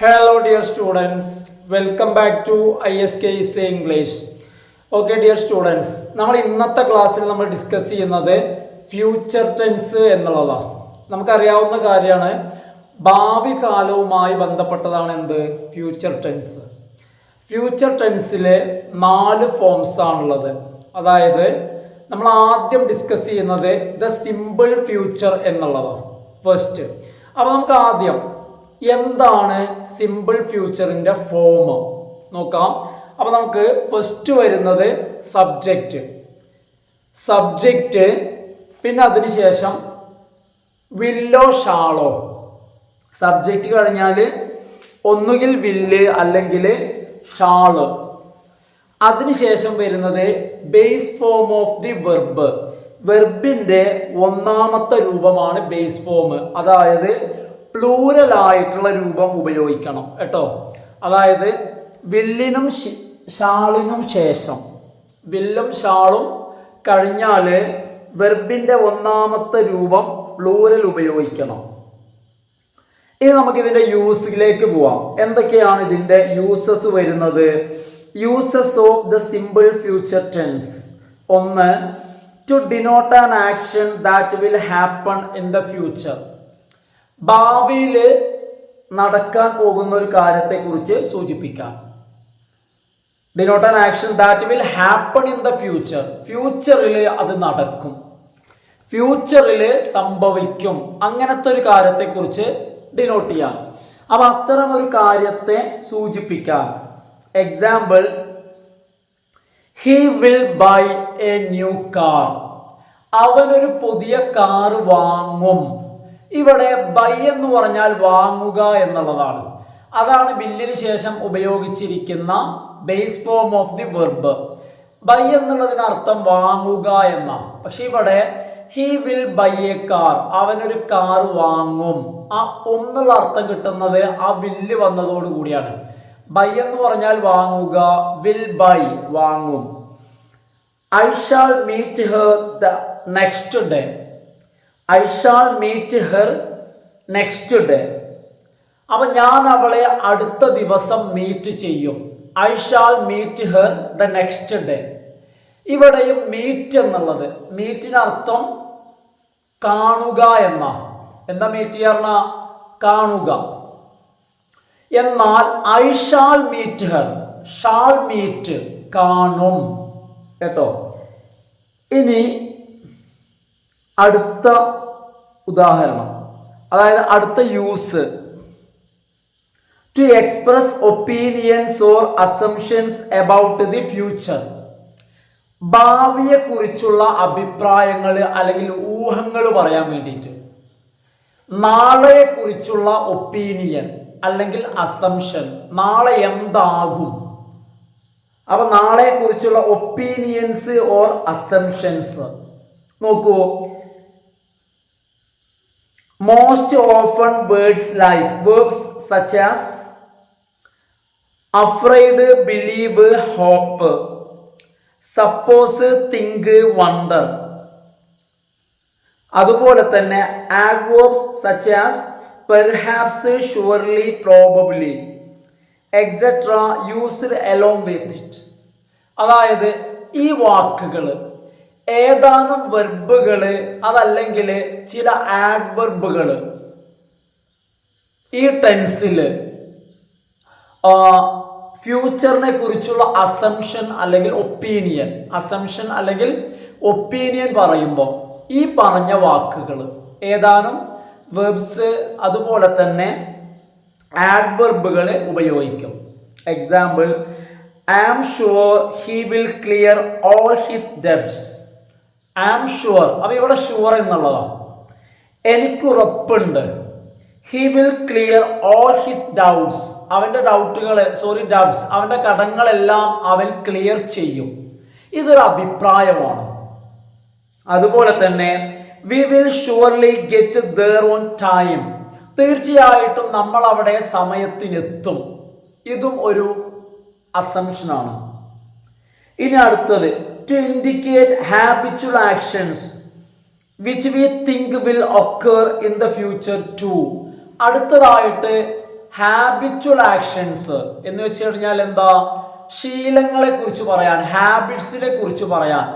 Hello dear students, welcome back to ISKC English. Okay dear students, നമ്മൾ ഇന്നത്തെ ക്ലാസ്സിൽ നമ്മൾ ഡിസ്കസ് ചെയ്യുന്നത് ഫ്യൂച്ചർ ടെൻസ് എന്നുള്ളതാണ്. നമുക്കറിയാവുന്ന കാര്യമാണ്, ഭാവി കാലവുമായി ബന്ധപ്പെട്ടതാണ് എന്ത് ഫ്യൂച്ചർ ടെൻസ്. ഫ്യൂച്ചർ ടെൻസിലെ 4 ഫോംസ് ആണുള്ളത്. അതായത് നമ്മൾ ആദ്യം ഡിസ്കസ് ചെയ്യുന്നത് ദ സിമ്പിൾ ഫ്യൂച്ചർ എന്നുള്ളതാണ് ഫസ്റ്റ്. അപ്പോൾ നമുക്ക് ആദ്യം എന്താണ് സിമ്പിൾ ഫ്യൂച്ചറിൻ്റെ ഫോം നോക്കാം. അപ്പോൾ നമുക്ക് ഫസ്റ്റ് വരുന്നത് സബ്ജക്റ്റ്, പിന്നെ അതിനുശേഷം വില്ലോ ഷാളോ. സബ്ജക്റ്റ് കഴിഞ്ഞാൽ ഒന്നുകിൽ വില്ല് അല്ലെങ്കിൽ ഷാള്. അതിനുശേഷം വരുന്നത് base form of the verb. വെർബിൻ്റെ ഒന്നാമത്തെ രൂപമാണ് ബേസ് ഫോം. അതായത് പ്ലൂരൽ ആയിട്ടുള്ള രൂപം ഉപയോഗിക്കണം കേട്ടോ. അതായത് വില്ലിനും ഷാളിനും ശേഷം, വില്ലും ഷാളും കഴിഞ്ഞാൽ വെർബിൻ്റെ ഒന്നാമത്തെ രൂപം പ്ലൂരൽ ഉപയോഗിക്കണം. ഇനി നമുക്കിതിൻ്റെ യൂസിലേക്ക് പോവാം. എന്തൊക്കെയാണ് ഇതിൻ്റെ യൂസസ് വരുന്നത്? Uses of the simple future tense. ഒന്ന്, to denote an action that will happen in the future. ഭാവിയിൽ നടക്കാൻ പോകുന്ന ഒരു കാര്യത്തെക്കുറിച്ച് സൂചിപ്പിക്കാം. Denote an action that will happen in the future. ഫ്യൂച്ചറിൽ അത് നടക്കും, ഫ്യൂച്ചറിൽ സംഭവിക്കും, അങ്ങനത്തെ ഒരു കാര്യത്തെക്കുറിച്ച് ഡിനോട്ട് ചെയ്യാം. അപ്പം അത്തരം ഒരു കാര്യത്തെ സൂചിപ്പിക്കാം. Example, he will buy A new car. അവനൊരു പുതിയ കാർ വാങ്ങും. ഇവിടെ ബൈ എന്ന് പറഞ്ഞാൽ വാങ്ങുക എന്നുള്ളതാണ്. അതാണ് ബില്ലിന് ശേഷം ഉപയോഗിച്ചിരിക്കുന്ന base form of the verb. Buy എന്നുള്ളതിനർത്ഥം വാങ്ങുക എന്നാണ്. പക്ഷെ ഇവിടെ he will buy a car, അവനൊരു കാർ വാങ്ങും. ആ ഒന്നുള്ള അർത്ഥം കിട്ടുന്നത് ആ വില്ല് വന്നതോടുകൂടിയാണ്. ബൈ എന്ന് പറഞ്ഞാൽ വാങ്ങുക, വിൽ ബൈ വാങ്ങും. I shall meet her the next day. I shall meet her next day. അപ്പം ഞാൻ അവളെ അടുത്ത ദിവസം മീറ്റ് ചെയ്യും. I shall meet her the next day. ഇവിടെയും മീറ്റ് എന്നുള്ളത്, മീറ്റിനർത്ഥം കാണുക എന്നാ. എന്താ മീറ്റ് ചെയ്യാറുള്ള? കാണുക. എന്നാൽ I shall meet her, shall meet കാണും കേട്ടോ. ഇനി അടുത്ത ഉദാഹരണം, അതായത് അടുത്ത use, to express opinions or assumptions about the future. ഭാവിയെ കുറിച്ചുള്ള അഭിപ്രായങ്ങൾ അല്ലെങ്കിൽ ഊഹങ്ങൾ പറയാൻ വേണ്ടിയിട്ട്. നാളെയെ കുറിച്ചുള്ള ഒപ്പീനിയൻ അല്ലെങ്കിൽ അസംഷൻ, നാളെ എന്താകും. അപ്പൊ നാളെയെ കുറിച്ചുള്ള ഒപ്പീനിയൻസ് ഓർ അസംഷൻസ് നോക്കൂ. Most often words like verbs such as afraid, believe, hope, suppose, think, wonder. അതുപോലെ തന്നെ adverbs such as perhaps, surely, probably, etc. used along with it. അതായത് ഈ വാക്കുകൾ ഏതാനും വെർബുകൾ അതല്ലെങ്കിൽ ചില ആഡ്വെർബുകൾ ഈ ടെൻസിൽ ഫ്യൂച്ചറിനെ കുറിച്ചുള്ള അസംഷൻ അല്ലെങ്കിൽ ഒപ്പീനിയൻ പറയുമ്പോൾ ഈ പറഞ്ഞ വാക്കുകൾ ഏതാനും വെർബ്സ് അതുപോലെ തന്നെ ആഡ്വെർബുകൾ ഉപയോഗിക്കും. Example, I am sure he will clear all his debts. I am sure, അപ്പോൾ ഇവിടെ ഷുവർ എന്നുള്ളതാണ്. എനിക്കുറപ്പുണ്ട്. He will clear all his doubts. അവൻ്റെ ഡബ്സ്, അവൻ്റെ കടങ്ങളെല്ലാം അവൻ ക്ലിയർ ചെയ്യും. ഇതൊരു അഭിപ്രായമാണ്. അതുപോലെ തന്നെ we will surely get their own time. തീർച്ചയായിട്ടും നമ്മൾ അവിടെ സമയത്തിനെത്തും. ഇതും ഒരു അസംഷനാണ്. ഇനി അടുത്തത്, to indicate habitual actions which we think will occur in the future too. അടുത്തതായിട്ട് ഹാബിച്വൽ ആക്ഷൻസ് എന്ന് വെച്ച് കഴിഞ്ഞാൽ എന്താ, ശീലങ്ങളെ കുറിച്ച് പറയാൻ, ഹാബിറ്റ്സിനെ കുറിച്ച് പറയാൻ,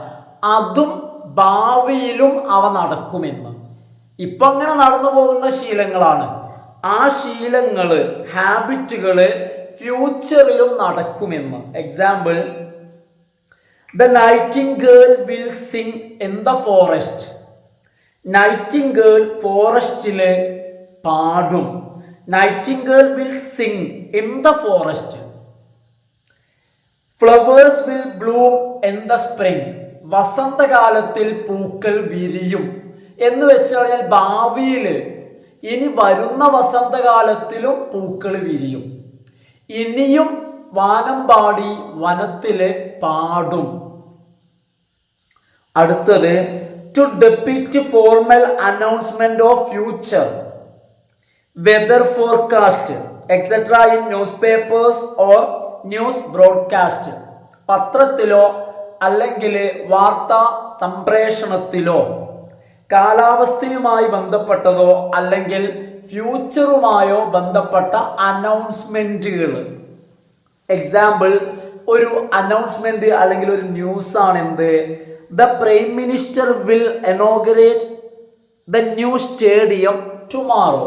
അതും ഭാവിയിലും അവ നടക്കുമെന്ന്. ഇപ്പൊ അങ്ങനെ നടന്നു പോകുന്ന ശീലങ്ങളാണ്. ആ ശീലങ്ങള്, ഹാബിറ്റുകള് ഫ്യൂച്ചറിലും നടക്കുമെന്ന്. Example, the nightingale will sing in the forest. Nightingale ഫോറസ്റ്റില് പാടും. Nightingale will sing in the forest. Flowers will bloom in the spring. വസന്തകാലത്തിൽ പൂക്കൾ വിരിയും എന്ന് വെച്ച് കഴിഞ്ഞാൽ ഭാവിയിൽ ഇനി വരുന്ന വസന്തകാലത്തിലും പൂക്കൾ വിരിയും. ഇനിയും വാനമ്പാടി വനത്തില് പാടും. അടുത്തത്, to depict formal announcement of future, weather forecast etcetera in newspapers or news broadcast. പത്രത്തിലോ അല്ലെങ്കിൽ വാർത്താ സംപ്രേഷണത്തിലോ കാലാവസ്ഥയുമായി ബന്ധപ്പെട്ടതോ അല്ലെങ്കിൽ ഫ്യൂച്ചറുമായോ ബന്ധപ്പെട്ട അനൗൺസ്മെന്റുകൾ. എക്സാമ്പിൾ, ഒരു അനൗൺസ്മെന്റ് അല്ലെങ്കിൽ ഒരു ന്യൂസ് ആണ് എന്ത്, the prime minister will inaugurate the new stadium tomorrow.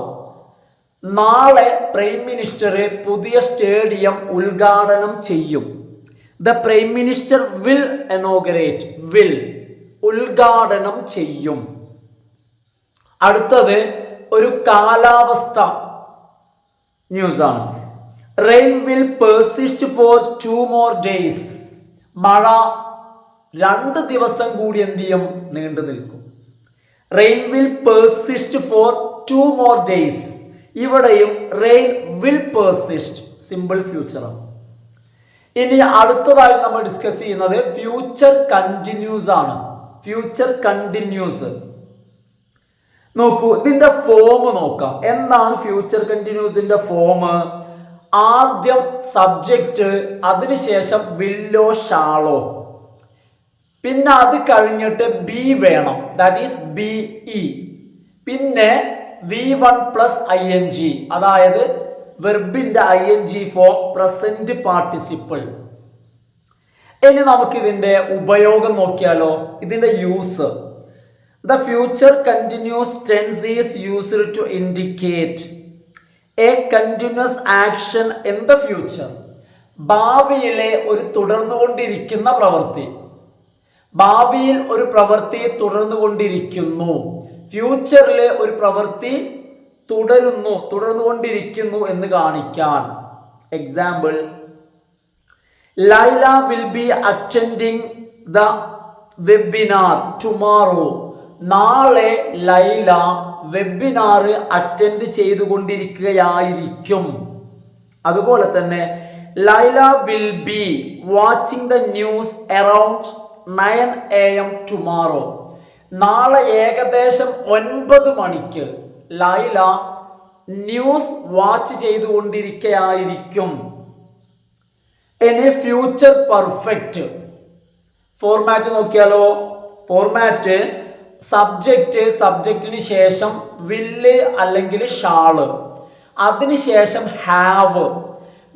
നാളെ പ്രൈം മിനിസ്റ്റർ പുതിയ സ്റ്റേഡിയം ഉദ്ഘാടനം ചെയ്യും. The prime minister will inaugurate, will ഉദ്ഘാടനം ചെയ്യും. അടുത്തത് ഒരു കാലാവസ്ഥ ന്യൂസ് ആണ്. Rain will persist for 2 more days. മഴ 2 ദിവസം കൂടി എന്ത് ചെയ്യും, നീണ്ടു നിൽക്കും. Rain will persist for 2 more days. ഇവിടെയും റെയിൻ വിൽ പെർസിസ്റ്റ്, സിമ്പിൾ ഫ്യൂച്ചറാണ്. ഇനി അടുത്തതായി നമ്മൾ ഡിസ്കസ് ചെയ്യുന്നത് ഫ്യൂച്ചർ കണ്ടിന്യൂസ് ആണ്. ഫ്യൂച്ചർ കണ്ടിന്യൂസ് നോക്കൂ, ഇതിന്റെ ഫോം നോക്കാം. എന്താണ് ഫ്യൂച്ചർ കണ്ടിന്യൂസിന്റെ ഫോം? ആദ്യം സബ്ജക്റ്റ്, അതിനുശേഷം വില്ലോ ഷാളോ, പിന്നെ അത് കഴിഞ്ഞിട്ട് ബി വേണം, ദാറ്റ് ഈസ് ബി ഇ, പിന്നെ V1 പ്ലസ് ING, അതായത് വെർബിന്റെ ING ഫോം പ്രസന്റ് പാർട്ടിസിപ്പിൾ. ഇനി നമുക്ക് ഇതിന്റെ ഉപയോഗം നോക്കിയാലോ, ഇതിന്റെ use. The future continuous tense is used to indicate a continuous action in the future. ഭാവിയിലെ ഒരു തുടർന്നുകൊണ്ടിരിക്കുന്ന പ്രവൃത്തി. ഭാവിയിൽ ഒരു പ്രവൃത്തി തുടർന്നുകൊണ്ടിരിക്കുന്നു. ഫ്യൂച്ചറിലെ ഒരു പ്രവൃത്തി തുടർന്നുകൊണ്ടിരിക്കുന്നു എന്ന് കാണിക്കാൻ. Example, Laila will be attending the webinar tomorrow. നാളെ ലൈല വെബിനാർ അറ്റൻഡ് ചെയ്തുകൊണ്ടിരിക്കുകയായിരിക്കും. അതുപോലെ തന്നെ Laila will be watching the news around 9 AM tomorrow. നാളെ ഏകദേശം 9 മണിക്ക് ലൈല ന്യൂസ് വാച്ച് ചെയ്തുകൊണ്ടിരിക്കുകയായിരിക്കും. ഇനി ഫ്യൂച്ചർ പെർഫെക്റ്റ് ഫോർമാറ്റ് നോക്കിയാലോ. ഫോർമാറ്റ്, സബ്ജക്റ്റിന് ശേഷം വില്ല് അല്ലെങ്കിൽ ഷാള്, അതിനുശേഷം ഹാവ്.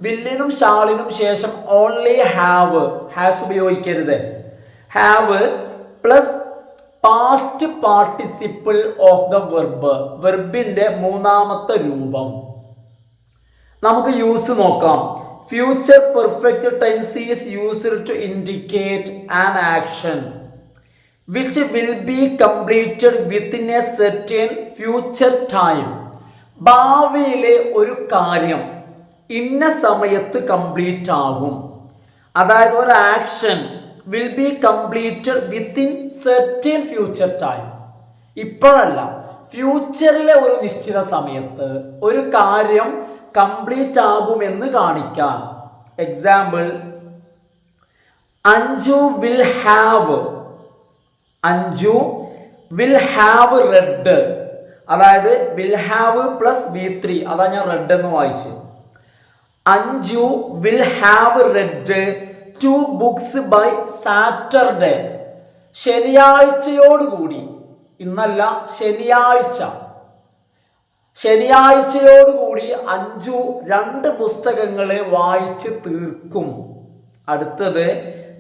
വില്ലിനും ഷാളിനും ശേഷം ഓൺലി ഹാസ് ഉപയോഗിക്കരുത്. Have plus past participle of the verb, വെർബിന്റെ മൂന്നാമത്തെ രൂപം. നമുക്ക് യൂസ് നോക്കാം. Future perfect tense is used to indicate an action which will be completed within a certain future time. ഭാവിയിലെ ഒരു കാര്യം ഇന്ന സമയത്ത് കംപ്ലീറ്റ് ആകും. അതായത് ഒരു action will be completed within certain future time. ഇപ്പോഴല്ല, ഫ്യൂച്ചറിലെ ഒരു നിശ്ചിത സമയത്ത് ഒരു കാര്യം കംപ്ലീറ്റ് ആകുമെന്ന് കാണിക്കാൻ. Example, Anju will have read. അതായത് വിൽ ഹാവ് പ്ലസ് V3, അതാ ഞാൻ റെഡ് എന്ന് വായിച്ചു. Anju will have read 2 books by Saturday. ശനിയാഴ്ചയോടുകൂടി, ഇന്നല്ല ശനിയാഴ്ച ശനിയാഴ്ചയോടുകൂടി അഞ്ജു 2 പുസ്തകങ്ങൾ വായിച്ച് തീർക്കും. അടുത്തത്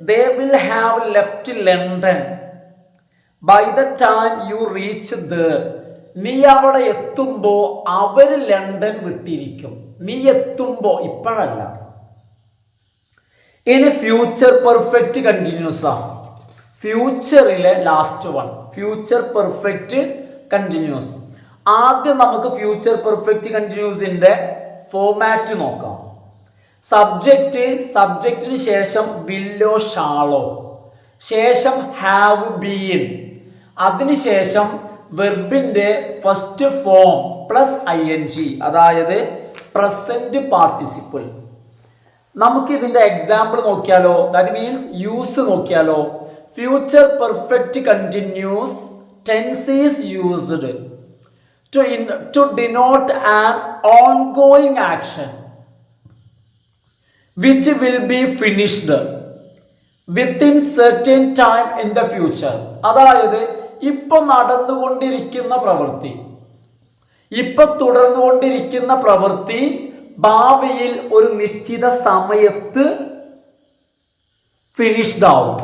they will have left London by the time you reach there. നീ അവിടെ എത്തുമ്പോ അവര് ലണ്ടൻ വിട്ടിരിക്കും. നീ എത്തുമ്പോ, ഇപ്പോഴല്ല. ഇനി ഫ്യൂച്ചർ പെർഫെക്റ്റ് കണ്ടിന്യൂസ് ആ, ഫ്യൂച്ചറിലെ last one future perfect continuous. ആദ്യം നമുക്ക് ഫ്യൂച്ചർ പെർഫെക്റ്റ് കണ്ടിന്യൂസിന്റെ ഫോമാറ്റ് നോക്കാം. സബ്ജക്റ്റിന് ശേഷം വില്ലോ ഷാളോ, ശേഷം ഹാവ് ബീൻ, അതിനുശേഷം വെർബിന്റെ ഫസ്റ്റ് ഫോം പ്ലസ് ING, അതായത് പ്രസന്റ് പാർട്ടിസിപ്പിൾ. നമുക്ക് ഇതിന്റെ എക്സാമ്പിൾ നോക്കിയാലോ, ദാറ്റ് മീൻസ് യൂസ് നോക്കിയാലോ. Future perfect continuous tense is used to denote an ongoing action which will be finished within certain time in the future. അതായത് ഇപ്പൊ നടന്നുകൊണ്ടിരിക്കുന്ന പ്രവൃത്തി, ഇപ്പൊ തുടർന്നുകൊണ്ടിരിക്കുന്ന പ്രവൃത്തി ഭാവിയിൽ ഒരു നിശ്ചിത സമയത്ത് ഫിനിഷ്ഡ് ആവും.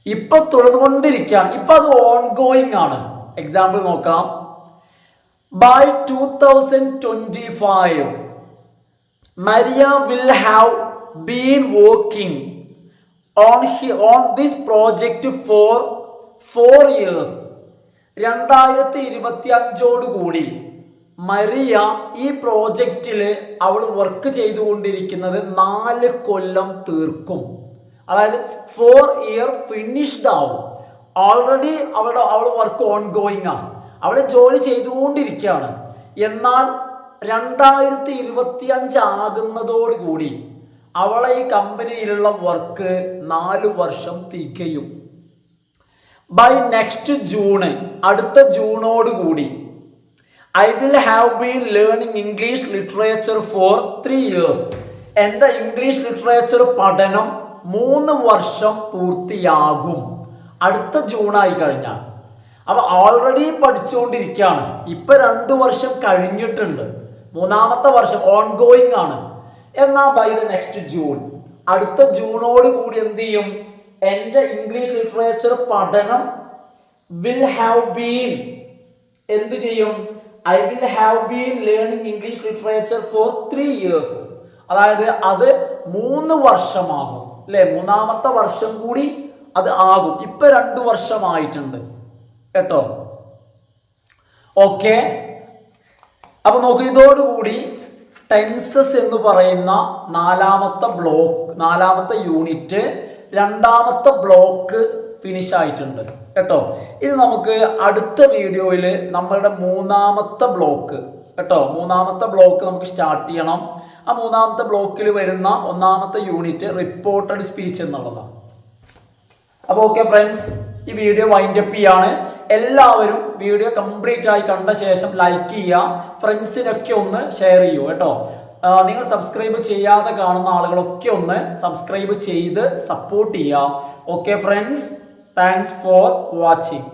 ഇപ്പൊ തുടർന്നുകൊണ്ടിരിക്കുകയാണ്, ഇപ്പൊ അത് ഓൺഗോയിങ് ആണ്. എക്സാമ്പിൾ നോക്കാം. By 2025, Maria will have been working on this project for 4 years. 2025 കൂടി മരിയ ഈ പ്രോജക്റ്റിൽ അവൾ വർക്ക് ചെയ്തുകൊണ്ടിരിക്കുന്നത് 4 കൊല്ലം തീർക്കും. അതായത് 4 ഇയർ ഫിനിഷ്ഡ് ആവും. ഓൾറെഡി അവൾ വർക്ക് ഓൺ ഗോയിങ് ആണ്, അവൾ ജോലി ചെയ്തുകൊണ്ടിരിക്കുകയാണ്. എന്നാൽ 2025 ആകുന്നതോടുകൂടി അവളെ ഈ കമ്പനിയിലുള്ള വർക്ക് 4 വർഷം തികയും. ബൈ നെക്സ്റ്റ് ജൂണ്, അടുത്ത ജൂണോടുകൂടി I will have been learning English literature for 3 years. എൻ്റെ ഇംഗ്ലീഷ് ലിറ്ററേച്ചർ പഠനം 3 വർഷം പൂർത്തിയാകും. അടുത്ത ജൂണായി കഴിഞ്ഞാൽ. അപ്പൊ ഓൾറെഡി പഠിച്ചുകൊണ്ടിരിക്കുകയാണ്, ഇപ്പൊ 2 വർഷം കഴിഞ്ഞിട്ടുണ്ട്, 3ാമത്തെ വർഷം ഓൺ ഗോയിങ് ആണ്. എന്നാ ബൈ ദ നെക്സ്റ്റ് ജൂൺ, അടുത്ത ജൂണോട് കൂടി എന്ത് ചെയ്യും? എൻ്റെ ഇംഗ്ലീഷ് ലിറ്ററേച്ചർ പഠനം വിൽ ഹാവ് ബീൻ എന്ത് ചെയ്യും? I will have been learning English literature for 3 years. അതായത് അത് 3 വർഷമാകും അല്ലെ, 3ാമത്തെ വർഷം കൂടി അത് ആകും. ഇപ്പൊ 2 വർഷമായിട്ടുണ്ട് കേട്ടോ. ഓക്കെ, അപ്പൊ നോക്കൂ, ഇതോടുകൂടി ടെൻസസ് എന്ന് പറയുന്ന 4ാമത്തെ യൂണിറ്റ് 2ാമത്തെ ബ്ലോക്ക് ഫിനിഷ് ആയിട്ടുണ്ട് കേട്ടോ. ഇത് നമുക്ക് അടുത്ത വീഡിയോയിൽ നമ്മളുടെ 3ാമത്തെ ബ്ലോക്ക് കേട്ടോ, 3ാമത്തെ ബ്ലോക്ക് നമുക്ക് സ്റ്റാർട്ട് ചെയ്യണം. ആ 3ാമത്തെ ബ്ലോക്കിൽ വരുന്ന 1ാമത്തെ യൂണിറ്റ് റിപ്പോർട്ടഡ് സ്പീച്ച് എന്നുള്ളതാണ്. അപ്പോൾ ഓക്കെ ഫ്രണ്ട്സ്, ഈ വീഡിയോ വൈൻഡ് അപ്പ് ചെയ്യാണ്. എല്ലാവരും വീഡിയോ കംപ്ലീറ്റ് ആയി കണ്ട ശേഷം ലൈക്ക് ചെയ്യുക, ഫ്രണ്ട്സിനൊക്കെ ഒന്ന് ഷെയർ ചെയ്യൂ കേട്ടോ. നിങ്ങൾ സബ്സ്ക്രൈബ് ചെയ്യാതെ കാണുന്ന ആളുകളൊക്കെ ഒന്ന് സബ്സ്ക്രൈബ് ചെയ്ത് സപ്പോർട്ട് ചെയ്യുക. Okay friends, thanks for watching.